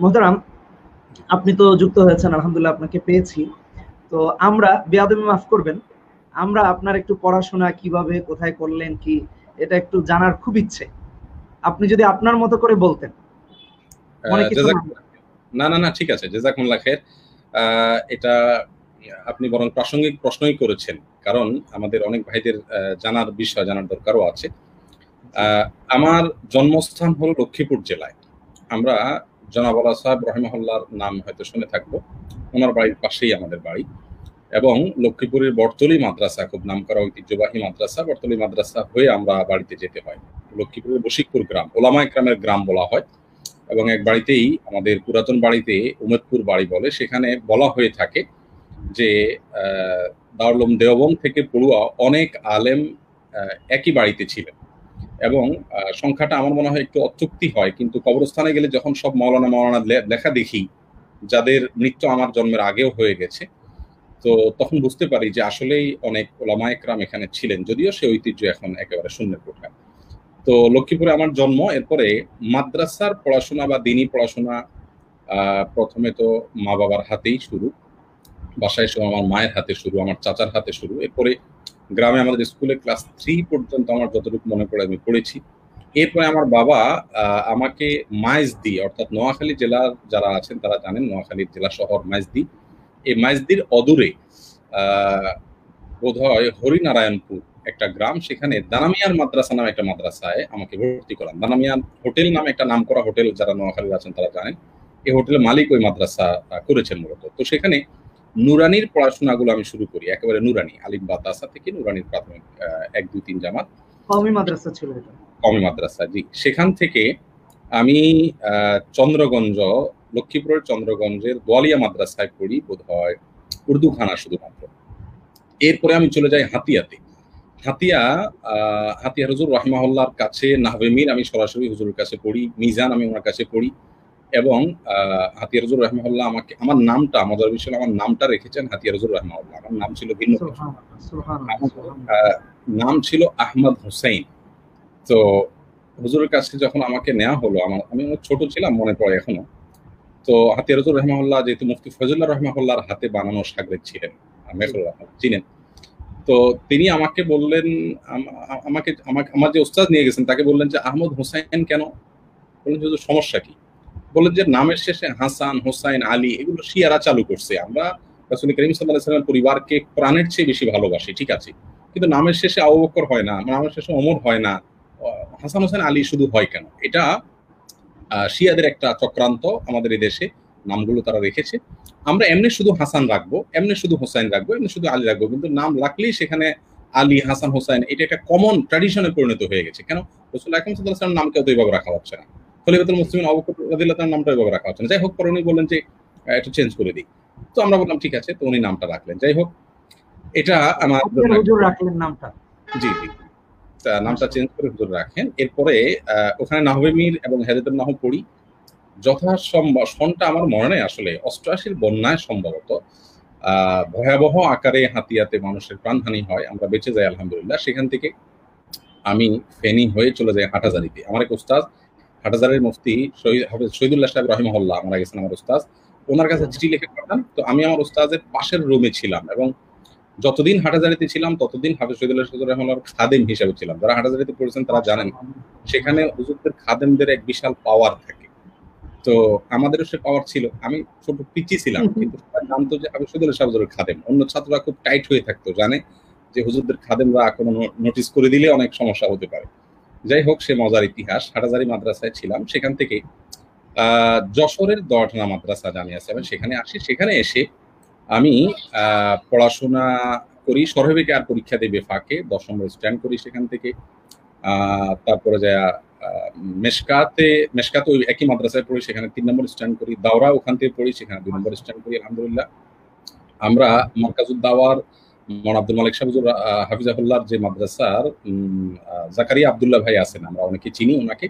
মোহতারাম, আপনি তো যুক্ত হয়েছেন, আলহামদুলিল্লাহ আপনাকে পেয়েছি। তো আমরা বেয়াদবি মাফ করবেন, আমরা আপনার একটু পড়াশোনা কিভাবে কোথায় করলেন কি এটা একটু জানার খুব ইচ্ছে। আপনি যদি আপনার মতো করে বলতেন, মনে কিছু না। না না না, ঠিক আছে, জাযাকুমুল্লাহ খাইর। এটা আপনি বরং প্রাসঙ্গিক প্রশ্নই করেছেন, কারণ আমাদের অনেক ভাইদের জানার বিষয়, জানার দরকারও আছে। আমার জন্মস্থান হলো লক্ষ্মীপুর জেলায়। আমরা জনাব আলা সাহেব রহিমাহুল্লাহর নাম হয়তো শুনে থাকবো, ওনার বাড়ির পাশেই আমাদের বাড়ি। এবং লক্ষ্মীপুরের বটতলী মাদ্রাসা, খুব নামকরা ঐতিহ্যবাহী মাদ্রাসা, বটতলী মাদ্রাসা হয়ে আমরা বাড়িতে যেতে হয়। লক্ষ্মীপুরের বশিকপুর গ্রাম, ওলামা একরামের গ্রাম বলা হয়। এবং এক বাড়িতেই, আমাদের পুরাতন বাড়িতে উমেদপুর বাড়ি বলে, সেখানে বলা হয়ে থাকে যে দারুল উলুম দেওবন্দ থেকে পড়ুয়া অনেক আলেম একই বাড়িতে ছিলেন। এবং সংখ্যাটা আমার মনে হয় একটু অত্যুক্তি হয়, কিন্তু কবরস্থানে গেলে যখন সব মাওলানা লেখা দেখি, যাদের মৃত্যু আমার জন্মের আগেও হয়ে গেছে, তো তখন বুঝতে পারি যে আসলেই অনেক ওলামা একরাম এখানে ছিলেন, যদিও সে ঐতিহ্য এখন একেবারে শূন্যের কোঠায়। তো লক্ষ্মীপুরে আমার জন্ম। এরপরে মাদ্রাসার পড়াশোনা বা দিনী পড়াশোনা প্রথমে তো মা বাবার হাতেই শুরু, বাসায় এসে আমার মায়ের হাতে শুরু, আমার চাচার হাতে শুরু। এরপরে গ্রামে আমাদের স্কুলে ক্লাস 3 পর্যন্ত আমার যতটুকু মনে পড়ে আমি পড়েছি। এরপরে আমার বাবা আমাকে মাইজদি, অর্থাৎ নোয়াখালী জেলার যারা আছেন তারা জানেন, নোয়াখালীর জেলা শহর মাইজদি, এই মাইজদির অদূরে বোধহয় হরিনারায়ণপুর একটা গ্রাম, সেখানে দানামিয়ার মাদ্রাসা নামে একটা মাদ্রাসায় আমাকে ভর্তি করান। দানামিয়ান হোটেল নামে একটা নামকরা হোটেল, যারা নোয়াখালীর আছেন তারা জানেন। এই হোটেলের মালিক ওই মাদ্রাসা করেছেন মূলত। তো সেখানে নুরানির পড়াশোনাগুলো আমি শুরু করি, একেবারে নুরানি আলিম বাতাসা থেকে নুরানির প্রাথমিক 1, 2, 3 জামাত, কওমি মাদ্রাসা ছিল এটা। কওমি মাদ্রাসা, জি। সেখান থেকে আমি চন্দ্রগঞ্জ, লক্ষ্মীপুরের চন্দ্রগঞ্জের বোয়ালিয়া মাদ্রাসায় পড়ি, বোধহয় উর্দু খানা শুধুমাত্র। এরপরে আমি চলে যাই হাতিয়াতে। হাতিয়া হুজুর রাহিমাহুল্লাহর কাছে নাহবে মীর আমি সরাসরি হুজুরের কাছে পড়ি, মিজান আমি ওনার কাছে পড়ি। এবং হাতিয়া হুজুর রাহিমাহুল্লাহ আমাকে, আমার নামটা, মজার বিষয়, আমার নামটা রেখেছেন হাতিয়া হুজুর রাহিমাহুল্লাহ। আমার নাম ছিল ভিন্ন, নাম ছিল আহমদ হোসেন। তো হুজুরের কাছে যখন আমাকে নেওয়া হলো, আমি অনেক ছোট ছিলাম, মনে পড়ে এখনো। তো হাতিয়া হুজুর রাহিমাহুল্লাহ যেহেতু মুফতি ফজলুল্লাহ রাহিমাহুল্লাহর হাতে বানানো শাগরেদ ছিলেন, চিনেন, তো তিনি আমাকে বললেন, আমাকে আমার যে ওস্তাদ নিয়ে গেছেন তাকে বললেন যে আহমদ হোসেন কেন? বললেন যে সমস্যা কি? বললেন যে নামের শেষে হাসান, হোসাইন, আলী এগুলো শিয়ারা চালু করছে। আমরা রাসূল করিম সাল্লাল্লাহু আলাইহি ওয়াসাল্লামের পরিবারকে প্রাণের চেয়ে বেশি ভালোবাসি, ঠিক আছে, কিন্তু নামের শেষে আবু বকর হয় না, নামের শেষে ওমর হয় না, হাসান হোসেন আলী শুধু হয় কেন? এটা শিয়াদের একটা চক্রান্ত। আমাদের এই দেশে নামগুলো তারা রেখেছে। আমরা এমনি শুধু হাসান রাখবো, এমনি শুধু হোসাইন রাখবো, এমনি শুধু আলী রাখবো, কিন্তু নাম রাখলেই সেখানে আলী, হাসান, হোসাইন, এটা একটা কমন ট্র্যাডিশনে পরিণত হয়ে গেছে। কেন? রাসূল আকরাম সাল্লাল্লাহু আলাইহি ওয়াসাল্লাম নামকেও তো এইভাবে রাখা হচ্ছে না, খলিফাতুল মুসলিমিন আবু বকর রাদিয়াল্লাহু তাআলার নামটা এইভাবে রাখা হচ্ছে না। যাই হোক, পরে উনি বললেন যে একটু চেঞ্জ করে দিই। তো আমরা বললাম ঠিক আছে, তো উনি নামটা রাখলেন। যাই হোক, এটা আমার হুজুর রাখলেন নামটা। জি জি, নামটা চেঞ্জ করে হুজুর রাখেন। এরপরে ওখানে নাহবে মীর এবং হেদায়েতুন নাহু পড়ি। যথাসম্ভব, সনটা আমার মনে নেই আসলে, 88-র বন্যায় সম্ভবত ভয়াবহ আকারে হাতিয়াতে মানুষের প্রাণহানি হয়, আমরা বেঁচে যাই আলহামদুলিল্লাহ। সেখান থেকে আমি ফেনী হয়ে চলে যাই হাটহাজারীতে। আমার এক উস্তাদ, হাটহাজারীর মুফতি শহীদুল্লাহ সাহেব রাহিমাহুল্লাহ মারা গেছেন, আমার উস্তাদ, ওনার কাছে চিঠি লিখে পাঠান। তো আমি আমার উস্তাদের পাশের রুমে ছিলাম, এবং যতদিন হাটহাজারীতে ছিলাম ততদিন হাফেজ শহীদুল্লাহ সাহেব রাহিমাহুল্লাহর খাদেম হিসেবে ছিলাম। যারা হাটহাজারীতে পড়েছেন তারা জানেন, সেখানে হুজুরদের খাদেমদের এক বিশাল পাওয়ার থাকে। তো আমাদেরও সে পাওয়ার ছিল। আমি ছোট পিচি ছিলাম, কিন্তু সবাই জানতো যে হাফেজ শহীদুল্লাহ সাহেব হুজুরের খাদেম। অন্য ছাত্ররা খুব টাইট হয়ে থাকতো, জানে যে হুজুরদের খাদেমরা কোনো নোটিস করে দিলে অনেক সমস্যা হতে পারে। যাই হোক, সে মজার ইতিহাস। হাটহাজারী মাদ্রাসায় ছিলাম। সেখান থেকে যশোরের দরঠানা মাদ্রাসা জামিয়া আছে, সেখানে আসি। সেখানে এসে আমি পড়াশোনা করি, সরহবিকে আর পরীক্ষা দেবে ফাঁকে 10 নম্বর স্ট্যান্ড করি সেখান থেকে। তারপরে যা মেশকাতে ওই একই মাদ্রাসায় পড়ি, সেখানে 3 নম্বর স্ট্যান্ড করি। দাওরা ওখান থেকে পড়ি, সেখানে 2 নম্বর স্ট্যান্ড করি আলহামদুলিল্লাহ। আমরা মার্কাজুদ দাওয়ার মৌলানা আব্দুল মালিক সাহেব হাফিজাহুল্লাহর যে মাদ্রাসার জাকারিয়া আব্দুল্লাহ ভাই আছেন, আমরা অনেকে চিনি ওনাকে।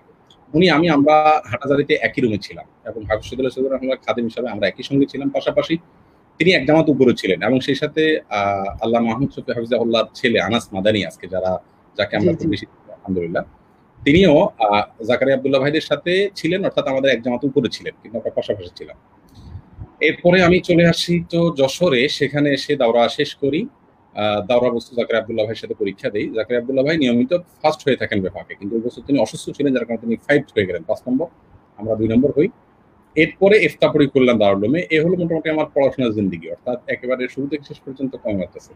আমরা হাটহাজারীতে একই রুমে ছিলাম, এবং হাফিজ শহীদুল্লাহ সাহেব রাহিমাহুল্লাহ খাদেম হিসাবে আমরা একই সঙ্গে ছিলাম পাশাপাশি। তিনি এক জামাত উপরে ছিলেন, এবং সেই সাথে আল্লাহ মাহমুদ শফি হাফিজাহুল্লাহর ছেলে আনাস মাদানী, আজকে যাকে আমরা খুব বেশি আলহামদুলিল্লাহ, তিনিও জাকারিয়া আব্দুল্লাহ ভাইদের সাথে ছিলেন, অর্থাৎ আমাদের এক জামাত উপরে ছিলেন, কিন্তু আমরা পাশাপাশি ছিলাম। এরপরে আমি চলে আসি তো যশোরে, সেখানে এসে দাওরা শেষ করি। দাওরা বস্তু জাকারিয়া আব্দুল্লাহ ভাইয়ের সাথে পরীক্ষা দেই। জাকারিয়া আব্দুল্লাহ ভাই নিয়মিত ফার্স্ট হয়ে থাকেন বিভাগে, কিন্তু ওই বছর তিনি অসুস্থ ছিলেন, যার কারণে তিনি 5 হয়ে গেলেন, 5 নম্বর, আমরা 2 নম্বর হই। এরপরে ইফতাপড়ি করলাম দারুল উলুমে। এ হলো মোটামুটি আমার পড়াশোনার জিন্দেগি, অর্থাৎ একেবারে শুরু থেকে শেষ পর্যন্ত কম আছে।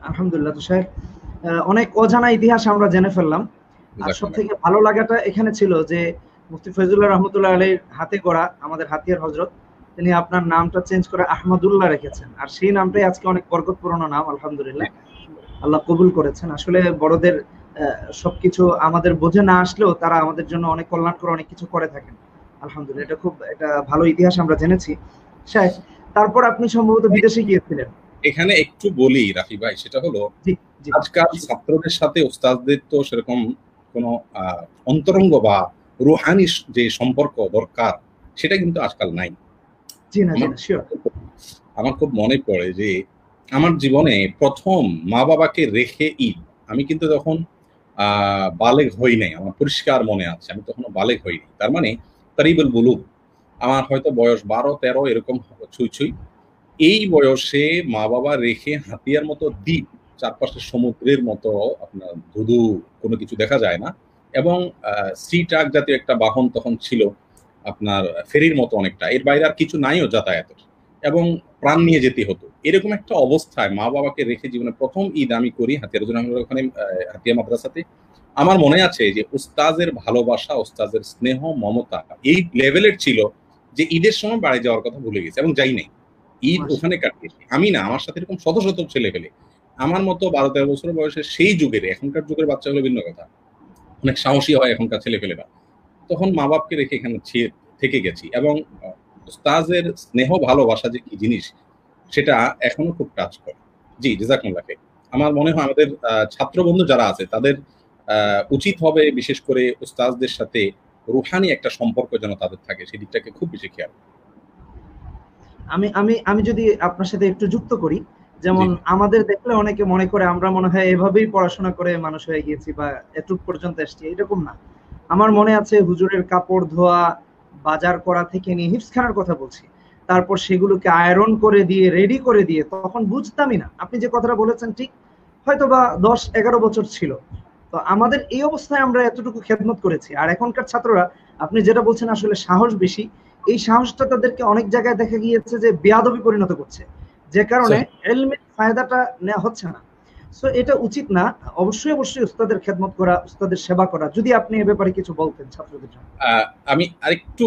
আলহামদুলিল্লাহ। তো স্যার অনেক অজানা ইতিহাস আমরা জেনে ফেললাম। আর সবথেকে ভালো লাগাটা এখানে ছিল যে মুফতি ফয়জুল্লাহ রহমতুল্লাহ আলাইহির হাতে গড়া আমাদের হাতিয়ার হযরত, তিনি আপনার নামটা চেঞ্জ করে আহমদুল্লাহ রেখেছেন, আর সেই নামটাই আজকে অনেক বরকতপূর্ণ নাম। আলহামদুলিল্লাহ, আল্লাহ কবুল করেছেন। আসলে বড়দের সবকিছু আমাদের বোঝে না আসলেও তারা আমাদের জন্য অনেক কল্যাণকর অনেক কিছু করে থাকেন। আলহামদুলিল্লাহ, এটা খুব একটা ভালো ইতিহাস আমরা জেনেছি। শেখ, তারপর আপনি সম্ভবত বিদেশে গিয়েছিলেন। এখানে একটু বলি রাফি ভাই, সেটা হলো আজকাল ছাত্রদের সাথে ওস্তাদদের তো সেরকম কোনো অন্তরঙ্গ বা রুহানি যে সম্পর্ক দরকার সেটা কিন্তু আজকাল নাই। আমার খুব মনে পড়ে যে আমার জীবনে প্রথম মা বাবাকে রেখে ঈদ, আমি কিন্তু তখন বালেগ হই নাই, আমার পরিষ্কার মনে আছে আমি তখনও বালেগ হইনি, তার মানে তারিবুল বুলুগ, আমার হয়তো বয়স 12-13 এরকম ছুঁই ছুঁই। এই বয়সে মা বাবা রেখে হাতিয়ার মতো দ্বীপ, চারপাশে সমুদ্রের মতো আপনার ধুধু কোনো কিছু দেখা যায় না, এবং সি ট্রাক জাতীয় একটা বাহন তখন ছিল আপনার ফেরির মতো অনেকটা, এর বাইরে আর কিছু নাইও যাতায়াতের, এবং প্রাণ নিয়ে যেতে হতো। এরকম একটা অবস্থায় মা বাবাকে রেখে জীবনে প্রথম ঈদ আমি করি হাতিয়ার ওখানে হাতিয়া মাদ্রাসাতে। আমার মনে আছে যে উস্তাজের ভালোবাসা, উস্তাজের স্নেহ মমতা এই লেভেলের ছিল যে ঈদের সময় বাড়ি যাওয়ার কথা ভুলে গেছে এবং যাই নাই, ঈদ ওখানে কাটিয়েছি। আমি না, আমার সাথে এরকম শত শত ছেলে পেলে আমার মতো 12-13 বছর বয়সে, সেই যুগের, এখনকার যুগের বাচ্চা হলো ভিন্ন কথা, অনেক সাহসী হয় এখনকার ছেলে পেলেরা, তখন মা বাপকে রেখে এখানে থেকে গেছি, এবং উস্তাজের স্নেহ ভালোবাসা যে কি জিনিস সেটা এখনো খুব কাজ করে। জি, জাযাকুমুল্লাহ খাইর। আমার মনে হয় আমাদের ছাত্র বন্ধু যারা আছে তাদের উচিত হবে বিশেষ করে উস্তাজদের সাথে রুহানি একটা সম্পর্ক যেন তাদের থাকে, সেই দিকটাকে খুব বেশি খেয়াল। আমি আমি আমি যদি আপনার সাথে একটু যুক্ত করি, যেমন আমাদের দেখলে অনেকে মনে করে আমরা মনে হয় এভাবেই পড়াশোনা করে মানুষ হয়ে গিয়েছি বা এটুক পর্যন্ত এসেছি, এরকম না। আমার মনে আছে হুজুরের কাপড় ধোয়া, বাজার করা থেকে নিয়ে হিফজখানার কথা বলছি, তারপর সেগুলোকে আয়রন করে দিয়ে রেডি করে দিয়ে, তখন বুঝতামই না। আপনি যে কথাটা বলেছেন ঠিক, হয়তো বা 10-11 বছর ছিল, তো আমাদের এই অবস্থায় আমরা এতটুকু খেদমত করেছি। আর এখনকার ছাত্ররা, আপনি যেটা বলছেন আসলে সাহস বেশি, এই সাহসটা তাদেরকে অনেক জায়গায় দেখা গিয়েছে যে বেয়াদবি পরিণত করছে, যে কারণে ইলমের ফায়দাটা নেওয়া হচ্ছে না। সো এটা উচিত না। অবশ্যই অবশ্যই উস্তাদের খেদমত করা, উস্তাদের সেবা করা। যদি আপনি এ ব্যাপারে কিছু বলতেন ছাত্রদের জন্য। আমি আরেকটু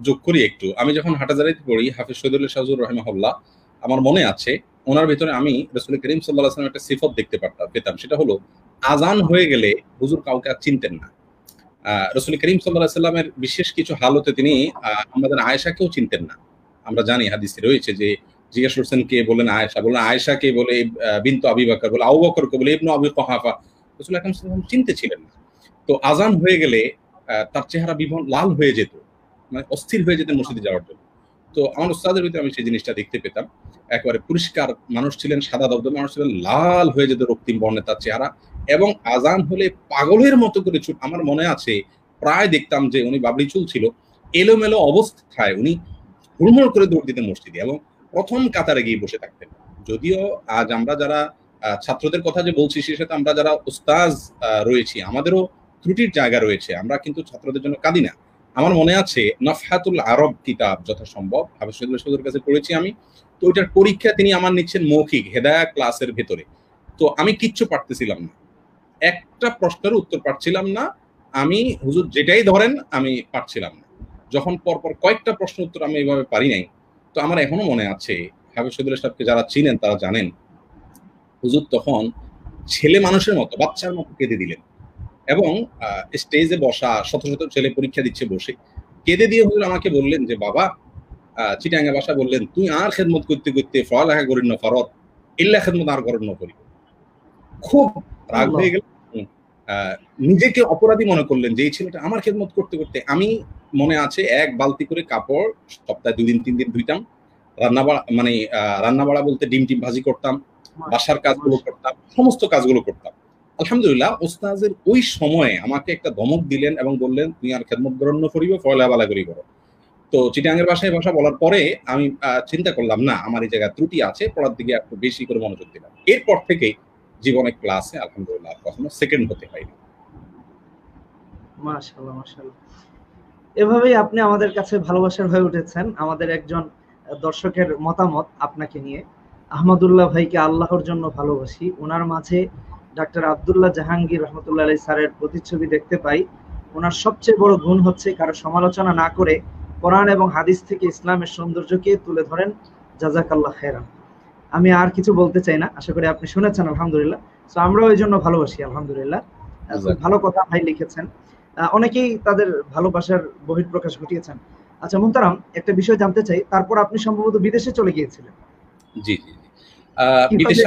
যোগ করি একটু। আমি যখন হাটাজারিতে পড়ি, হাফেজ শহীদুল্লাহ শাহজুর রাহিমাহুল্লাহ, আমার মনে আছে ওনার ভিতরে আমি রাসূল করিম সাল্লাল্লাহু আলাইহি ওয়াসাল্লামের একটা সিফত দেখতে পেতাম, সেটা হলো আজান হয়ে গেলে হুজুর কাউকে আর চিনতেন না। রাসূল করিম সাল্লাল্লাহু আলাইহি ওয়াসাল্লামের বিশেষ কিছু হালতে তিনি আমাদের আয়েশাকেও চিনতেন না। আমরা জানি হাদিসে রয়েছে যে জিজ্ঞাসা করছেন কে, বলেন আয়েশা, বলেন আয়েশা কে, বলে বিনতু আবি বকর, বলে আবু বকর কে, বলে ইবনু আবি কুহাফা। রাসূল আকরাম সাল্লাল্লাহু আলাইহি ওয়াসাল্লাম চিনতে ছিলেন না। তো আজান হয়ে গেলে তার চেহারা লাল হয়ে যেত, মানে অস্থির হয়ে যেতেন মসজিদে যাওয়ার জন্য। তো আমার উস্তাদের ভিতরে আমি সেই জিনিসটা দেখতে পেতাম। একেবারে পরিষ্কার মানুষ ছিলেন, সাদা দবদবে মানুষ ছিলেন, লাল হয়ে যেত রক্তিম বর্ণের তার চেহারা, এবং আজান হলে পাগলের মতো করে আমার মনে আছে প্রায় দেখতাম যে উনি বাবলি চুল ছিল, এলোমেলো অবস্থায় উনি হুড়মুড় করে দৌড় দিতেন মসজিদে এবং প্রথম কাতারে গিয়ে বসে থাকতেন। যদিও আজ আমরা যারা ছাত্রদের কথা যে বলছি, সে সাথে আমরা যারা উস্তাজ রয়েছি আমাদেরও ত্রুটির জায়গা রয়েছে, আমরা কিন্তু ছাত্রদের জন্য কাঁদি না। আমার মনে আছে নফহাতুল আরব কিতাব যথাসম্ভব হাফেজ শহীদুল্লাহ শাহজুরের কাছে পড়েছি আমি। তো ওইটার পরীক্ষা তিনি আমার নিচ্ছেন মৌখিক হেদায়া ক্লাসের ভেতরে। তো আমি কিচ্ছু পারতেছিলাম না, একটা প্রশ্নের উত্তর পারছিলাম না, আমি হুজুর যেটাই ধরেন আমি পারছিলাম না। যখন পরপর কয়েকটা প্রশ্ন উত্তর আমি এইভাবে পারি নাই, তো আমার এখনো মনে আছে, হাফেজ শহীদুল্লাহ সাহেবকে যারা চিনেন তারা জানেন, হুজুর তখন ছেলে মানুষের মতো, বাচ্চার মতো কেঁদে দিলেন, এবং স্টেজে বসা শত শত ছেলে পরীক্ষা দিচ্ছে বসে কেঁদে দিয়ে হুজুর আমাকে বললেন যে বাবা, চিটাঙ্গা ভাষা বললেন, তুই আর খেদমত করতে করতে পড়ালেখা করিস না ফরত, ইল্লা খেদমত আর করেন না করি। খুব রাগ হয়ে গেল, নিজেকে অপরাধী মনে করলেন যে এই ছেলেটা আমার খেদমত করতে করতে। আমি মনে আছে এক বালতি করে কাপড় সপ্তাহে 2 দিন 3 দিন ধুইতাম, রান্না বাড়া বলতে ডিম টিম ভাজি করতাম, বাসার কাজগুলো করতাম, সমস্ত কাজগুলো করতাম। আলহামদুলিল্লাহ ওস্তাজের ওই সময়ে আমাকে একটা ধমক দিলেন এবং বললেন তুমি আর খেদমত গ্রহণ করিব ফয়লা বালা করি করো। তো চিটাঙ্গের ভাষায় ভাষা বলার পরে আমি চিন্তা করলাম না আমার এই জায়গায় ত্রুটি আছে, পড়ার দিকে একটু বেশি করে মনোযোগ দিলাম। এরপর থেকে জীবনে ক্লাসে আলহামদুলিল্লাহ কখনো সেকেন্ড হতে হয়নি। মাশাআল্লাহ মাশাআল্লাহ। এভাবেই আপনি আমাদের কাছে ভালোবাসার হয়ে উঠেছেন। আমাদের একজন দর্শকের মতামত আপনাকে নিয়ে, আহমদুল্লাহ ভাইকে আল্লাহর জন্য ভালোবাসি। ওনার মাঝে ডাক্তার আব্দুল্লাহ জাহাঙ্গীর রহমতুল্লাহ আলাইহি স্যারের প্রতিচ্ছবি দেখতে পাই। ওনার সবচেয়ে বড় গুণ হচ্ছে কারো সমালোচনা না করে কোরআন এবং হাদিস থেকে ইসলামের সৌন্দর্যকে তুলে ধরেন। জাযাকাল্লাহ খাইরান। আমি আর কিছু বলতে চাই না, আশা করি আপনি শুনেছেন আলহামদুলিল্লাহ। তো আমরাও এই জন্য ভালোবাসি আলহামদুলিল্লাহ। খুব ভালো কথা ভাই লিখেছেন। অনেকেই তাদের ভালোবাসার বহিঃপ্রকাশ ঘটিয়েছেন। আচ্ছা মুহতারাম, একটা বিষয় জানতে চাই, তারপর আপনি সম্ভবত বিদেশে চলে গিয়েছিলেন। জি জি জি। বিদেশে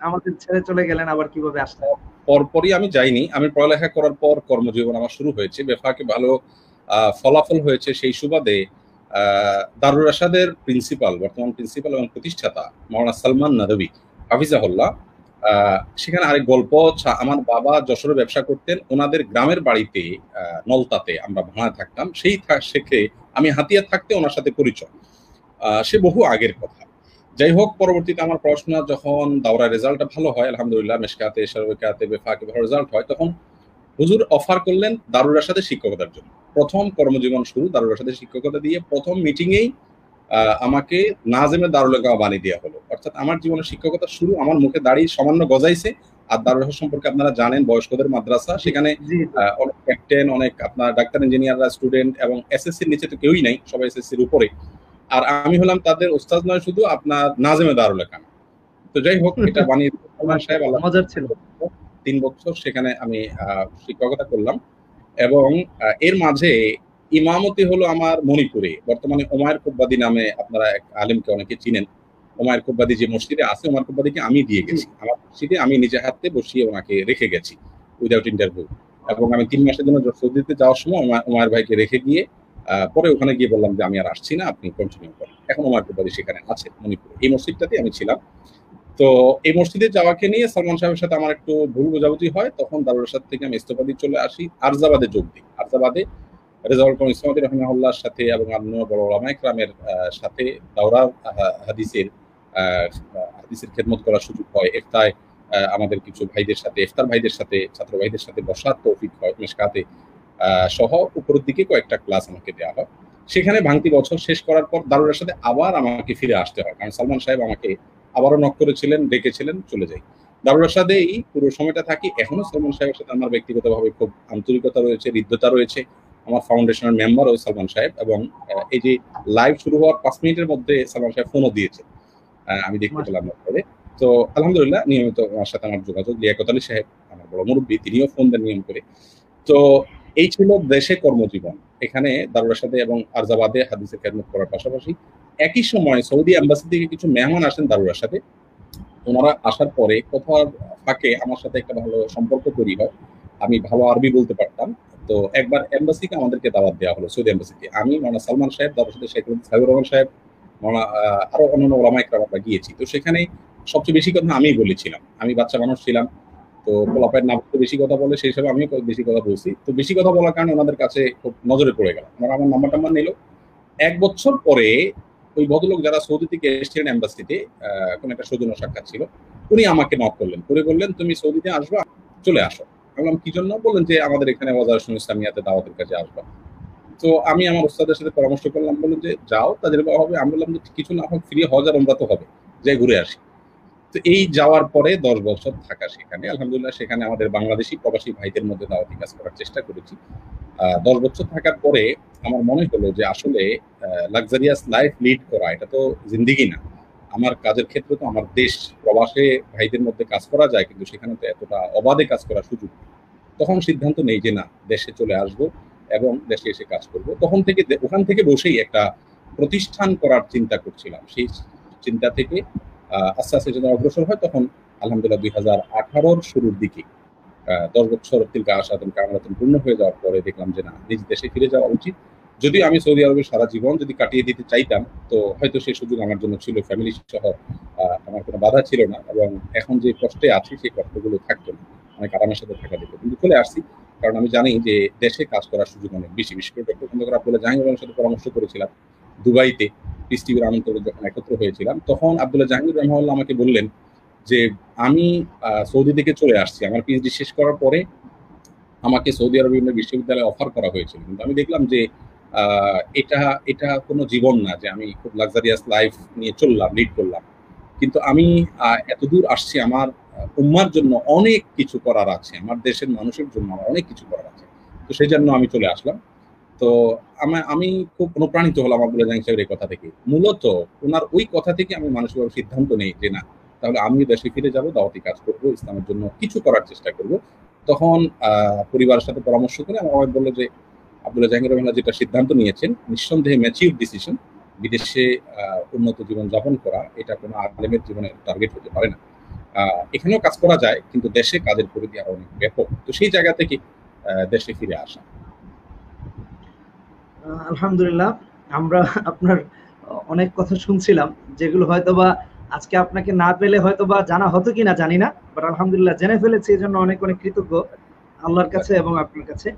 আমাদের ছেড়ে চলে গেলেন, আবার কিভাবে আসলেন? পরপরই আমি যাইনি। আমি পড়ালেখা করার পর কর্মজীবন আমার শুরু হয়েছে, বেফাকে ভালো ফলাফল হয়েছে। সেই সুবাদে দারুল রাশাদের প্রিন্সিপাল, বর্তমান প্রিন্সিপাল এবং প্রতিষ্ঠাতা মাওলানা সালমান নাদবী হাফিজাহুল্লাহ, সেখানে আরেক গল্প, আমার বাবা যশোরে ব্যবসা করতেন, ওনাদের গ্রামের বাড়িতে নলতাতে আমরা ভাড়ায় থাকতাম। সেই শেখে আমি হাতিয়া থাকতে ওনার সাথে পরিচয়, সে বহু আগের কথা। যাই হোক, পরবর্তীতে আমার পড়াশোনা যখন দাওরা রেজাল্টটা ভালো হয় আলহামদুলিল্লাহ, মেশকাতে শারবিকাতে বেফাকে ভালো রেজাল্ট হয়, তখন হুজুর অফার করলেন দারুল রাশাদে শিক্ষকতার জন্য। প্রথম কর্মজীবন শুরু দারুল রাশাদে শিক্ষকতা দিয়ে। প্রথম মিটিংয়েই আমাকে নাজেমে দারুল কাওয়া বানিয়ে দেওয়া হলো। অর্থাৎ আমার জীবনের শিক্ষকতা শুরু আমার মুখে দাঁড়িয়ে সামান্য গজাইছে। আর দারুল রাশাদ সম্পর্কে আপনারা জানেন, বয়স্কদের মাদ্রাসা, সেখানে অনেক ক্যাপ্টেন, অনেক আপনার ডাক্তার ইঞ্জিনিয়াররা, স্টুডেন্ট এবং এসএসসির নিচে তো কেউই নাই, সবাই এসএসসির উপরে। আর আমি হলাম তাদের ওস্তাদ নয় শুধু, আপনার নাজেমে দারুল কাওয়া। তো যাই হোক, এটা বানিয়ে সাহেব মজার ছিল। 3 বছর সেখানে আমি শিক্ষকতা করলাম। এবং এর মাঝে ইমামতি হলো আমার মণিপুরে, বর্তমানে ওমায়ের কুব্বাদি নামে আপনারা এক আলেমকে অনেকে চিনেন। ওমায়ের কুব্বাদি যে মসজিদে আছে, ওমায়ের কুব্বাদিকে আমি দিয়ে গেছি। আমার মসজিদে আমি নিজে হাতে বসিয়ে ওনাকে রেখে গেছি উইদাউট ইন্টারভিউ। এবং আমি 3 মাসের জন্য সৌদিতে যাওয়ার সময় ওমায়ের ভাইকে রেখে গিয়ে পরে ওখানে গিয়ে বললাম যে আমি আর আসছি না, আপনি কন্টিনিউ করেন। এখন ওমায়ের কুব্বাদি সেখানে আছে মণিপুরে, এই মসজিদটাতে আমি ছিলাম। তো এই মসজিদে যাওয়াকে নিয়ে সালমান সাহেবের সাথে আমার একটু ভুল বোঝাবুঝি হয়। তখন দারুল রাশাদ থেকে আমি ইস্তফা দিয়ে চলে আসি, আরজাবাদে যোগ দিই। আরজাবাদে রেজাউল করিম ইসলামী রাহিমাহুল্লাহর সাথে এবং অন্য বড় ওলামা ইকরামের সাথে দাওরা হাদিসের খেদমত করার সুযোগ হয়। ইফতায় আমাদের কিছু ভাইদের সাথে, ইফতার ভাইদের সাথে, ছাত্র ভাইদের সাথে বসার তৌফিক হয় মেশকাতে সহ। উপরের দিকে কয়েকটা ক্লাস আমাকে দেওয়া হয়। সেখানে ভাঙতি বছর শেষ করার পর দারুল রাশাদে আবার আমাকে ফিরে আসতে হয়, কারণ সালমান সাহেব আমাকে আবারও নক করেছিলেন, ডেকেছিলেন, চলে যাই। দারুল রাশাদে এই পুরো সময়টা থাকি। এখনো সালমান সাহেবের সাথে আমার ব্যক্তিগতভাবে খুব আন্তরিকতা রয়েছে, হৃদ্যতা রয়েছে। আমার ফাউন্ডেশনের মেম্বার ও সালমান সাহেব। এবং এই যে লাইভ শুরু হওয়ার 5 মিনিটের মধ্যে সালমান সাহেব ফোনও দিয়েছে, আমি দেখতে পেলাম। তো আলহামদুলিল্লাহ নিয়মিত আমার সাথে আমার যোগাযোগ। লিয়াকত আলী সাহেব আমার বড় মুরব্বী, তিনিও ফোন দেন নিয়ম করে। তো এই ছিল দেশে কর্মজীবন। এখানে দারুল রাশাদে এবং আরজাবাদে হাদিসের খেদমত করার পাশাপাশি একই সময় সৌদি এম্বাসি থেকে কিছু মেহমান আসেন দারুল রাশাদে। ওনারা আসার পরে কথার ফাঁকে আমার সাথে একটা ভালো সম্পর্ক তৈরি হয়। আমি ভালো আরবি বলতে পারতাম। তো একবার এম্বাসিকে আমাদেরকে দাওয়াত দেওয়া হলো, সৌদি এম্বাসিকে। আমি মাওলানা সালমান সাহেব, দারুল রাশাদের শেখ সাইদুর রহমান সাহেব, আরো অন্যান্য ওলামা ইকরাম আমরা গিয়েছি। তো সেখানে সবচেয়ে বেশি কথা আমি বলেছিলাম। আমি বাচ্চা মানুষ ছিলাম, তো পোলাপায়ের নাম বেশি কথা বলে, সেই হিসাবে আমিও বেশি কথা বলছি। তো বেশি কথা বলার কারণে ওনাদের কাছে খুব নজরে পড়ে গেল। আমার নাম্বার টাম্বার নিল। 1 বছর পরে ওই ভদ্রলোক যারা সৌদি থেকে এসেছিলেন এম্বাসিতে, কোন একটা সৌজন্য সাক্ষাৎ ছিল, উনি আমাকে নক করলেন, করে বললেন তুমি সৌদিতে আসবা, চলে আসো। বললাম কি জন্য? বললেন যে আমাদের এখানে ওয়াজার ইসলামিয়াতে দাওয়াতের কাজে আসবা। তো আমি আমার ওস্তাদের সাথে পরামর্শ করলাম, বললেন যে যাও, তাদের হবে। আমি বললাম যে কিছু না হোক ফ্রি হজ আর ওমরা তো হবে, যাই ঘুরে আসি। তো এই যাওয়ার পরে 10 বছর থাকা সেখানে, আলহামদুলিল্লাহ সেখানে আমাদের বাংলাদেশি প্রবাসী ভাইদের মধ্যে দাওয়াতি কাজ করার চেষ্টা করেছি। 10 বছর থাকার পরে আমার মনে হলো যে আসলে লাক্সারিয়াস লাইফ লিড করা এটা তো জিন্দেগি না। আমার কাজের ক্ষেত্রে তো আমার দেশ, প্রবাসে ভাইদের মধ্যে কাজ করা যায়, কিন্তু সেখানে তো এতটা অবাধে কাজ করার সুযোগ। তখন সিদ্ধান্ত নেই যে না, দেশে চলে আসব এবং দেশে এসে কাজ করব। তখন থেকে ওখান থেকে বসেই একটা প্রতিষ্ঠান করার চিন্তা করছিলাম। সেই চিন্তা থেকে আস্তে আস্তে যখন অগ্রসর হয়, তখন আলহামদুলিল্লাহ 2018-র শুরুর দিকে 10 বছর তিলকা আসাদন কামালাতন পূর্ণ হয়ে যাওয়ার পরে দেখলাম যে না, নিজ দেশে ফিরে যাওয়া উচিত যদিও আমি সৌদি আরবে সারা জীবন যদি কাটিয়ে দিতে চাইতাম, তো হয়তো সেই সুযোগ আমার জন্য ছিল, ফ্যামিলি সহ আমার কোনো বাধা ছিল না, এবং এখন যে কষ্টে আছি সেই কষ্টগুলো থাকতো না, অনেক আরামের সাথে থাকা যেত। কিন্তু চলে আসছি কারণ আমি জানি যে দেশে কাজ করার সুযোগ অনেক বেশি। বিশেষ করে ডক্টর খন্দকার আব্দুল্লাহ জাহাঙ্গীরের সাথে পরামর্শ করেছিলাম দুবাইতে, পিস টিভির আমন্ত্রণে যখন একত্র হয়েছিলাম, তখন আব্দুল্লাহ জাহাঙ্গীর রহমাল্লাহ আমাকে বললেন যে আমি সৌদি থেকে চলে আসছি, আমার পিএইচডি শেষ করার পরে আমাকে সৌদি আরব বিভিন্ন বিশ্ববিদ্যালয়ে অফার করা হয়েছিল, কিন্তু আমি দেখলাম যে এটা এটা কোনো জীবন না যে আমি খুব লাক্সারিয়াস লাইফ নিয়ে চললাম, লিড করলাম। কিন্তু আমি এত দূর আসছি, আমার উম্মার জন্য অনেক কিছু করার আছে, আমার দেশের মানুষের জন্য আমার অনেক কিছু করার আছে। তো সেই জন্য আমি চলে আসলাম। তো আমি খুব অনুপ্রাণিত হলাম আব্দুল্লাহ জাহাঙ্গীর সাহেবের এই কথা থেকে। মূলত ওনার ওই কথা থেকে আমি মানসিকভাবে সিদ্ধান্ত নেই যে না, তাহলে আমি দেশে ফিরে যাব, দাওয়াতি কাজ করব, ইসলামের জন্য কিছু করার চেষ্টা করব। তখন পরিবারের সাথে পরামর্শ করে আমার ওয়াইফ বলল যে আব্দুল্লাহ জাহাঙ্গীর রহমান যেটা সিদ্ধান্ত নিয়েছেন, নিঃসন্দেহে ম্যাচিউর ডিসিশন। বিদেশে উন্নত জীবন যাপন করা এটা কোনো আলেমের জীবনের টার্গেট হতে পারে না। এখানেও কাজ করা যায়, কিন্তু দেশে কাজের পরিধি আরো অনেক ব্যাপক। তো সেই জায়গা থেকে দেশে ফিরে আসা। আলহামদুলিল্লাহ, আমরা আপনার অনেক কথা শুনছিলাম, যেগুলো হয়তোবা আজকে আপনাকে না পেলে হয়তোবা জানা হতো কিনা জানি না, বাট আলহামদুলিল্লাহ জেনে ফেলেছি, এই জন্য অনেক অনেক কৃতজ্ঞ আল্লাহর কাছে এবং আপনার কাছে।